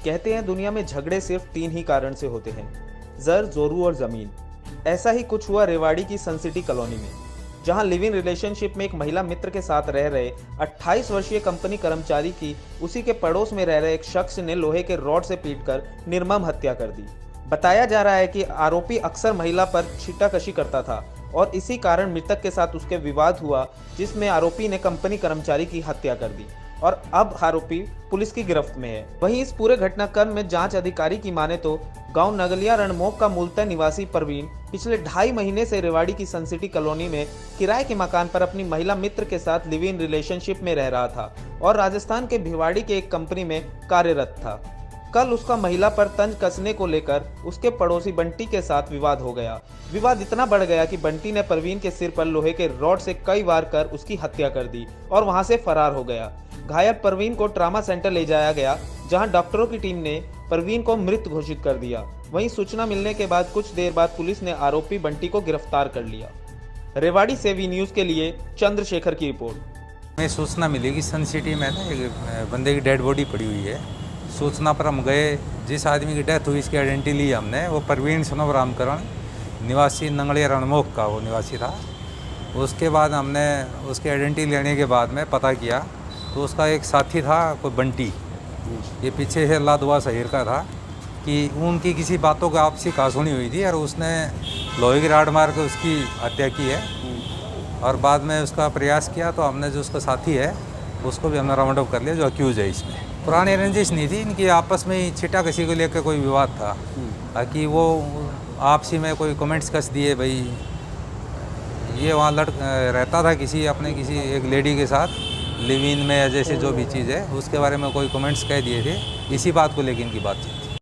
कहते हैं दुनिया में झगड़े सिर्फ 3 ही कारण से होते हैं, जर, जोरू और जमीन। ऐसा ही कुछ हुआ रेवाड़ी की सन सिटी कॉलोनी में, जहां लिव इन रिलेशनशिप में एक महिला मित्र के साथ रह रहे 28 वर्षीय कंपनी कर्मचारी की उसी के पड़ोस में रह रहे एक शख्स ने लोहे के रॉड से पीटकर निर्मम हत्या कर दी। बताया जा रहा है कि आरोपी अक्सर महिला पर छीटाकशी करता था और इसी कारण मृतक के साथ उसके विवाद हुआ, जिसमें आरोपी ने कंपनी कर्मचारी की हत्या कर दी और अब आरोपी पुलिस की गिरफ्त में है। वहीं इस पूरे घटनाक्रम में जांच अधिकारी की माने तो गांव नगलिया रणमोक का मूलतः निवासी परवीन पिछले 2.5 महीने से रेवाड़ी की सन सिटी कॉलोनी में किराए के मकान पर अपनी महिला मित्र के साथ लिव इन रिलेशनशिप में रह रहा था और राजस्थान के भिवाड़ी के एक कंपनी में कार्यरत था। कल उसका महिला पर तंज कसने को लेकर उसके पड़ोसी बंटी के साथ विवाद हो गया। विवाद इतना बढ़ गया कि बंटी ने परवीन के सिर पर लोहे के रॉड से कई वार कर उसकी हत्या कर दी और वहां से फरार हो गया। घायल परवीन को ट्रामा सेंटर ले जाया गया, जहां डॉक्टरों की टीम ने परवीन को मृत घोषित कर दिया। वहीं सूचना मिलने के बाद कुछ देर बाद पुलिस ने आरोपी बंटी को गिरफ्तार कर लिया। रेवाड़ी से वी न्यूज के लिए चंद्रशेखर की रिपोर्ट। हमें सूचना मिली कि सन सिटी में ना एक बंदे की डेड बॉडी पड़ी हुई है। सूचना पर हम गए, जिस आदमी की डेथ हुई इसकी आइडेंटिटी ली हमने। वो परवीन सनोव रामकरण निवासी नंगलिया रणमोक का वो निवासी था। उसके बाद हमने उसकी आइडेंटिटी लेने के बाद में पता किया तो उसका एक साथी था कोई बंटी, ये पीछे से लादवा शहर का था, कि उनकी किसी बातों का आपसी कहासुनी हुई थी और उसने लोहे की राड मार के उसकी हत्या की है। और बाद में उसका प्रयास किया तो हमने जो उसका साथी है उसको भी हमने राउंड अप कर लिया, जो अक्यूज है इसमें। पुरानी रंजिश नहीं थी इनकी, आपस में ही छिटा किसी को लेकर कोई विवाद था, ताकि वो आपसी में कोई कमेंट्स कस दिए भाई ये वहाँ रहता था किसी एक लेडी के साथ लिव इन में, या जैसे जो भी चीज़ है उसके बारे में कोई कमेंट्स कह दिए थे। इसी बात को लेकर इनकी बातचीत थी।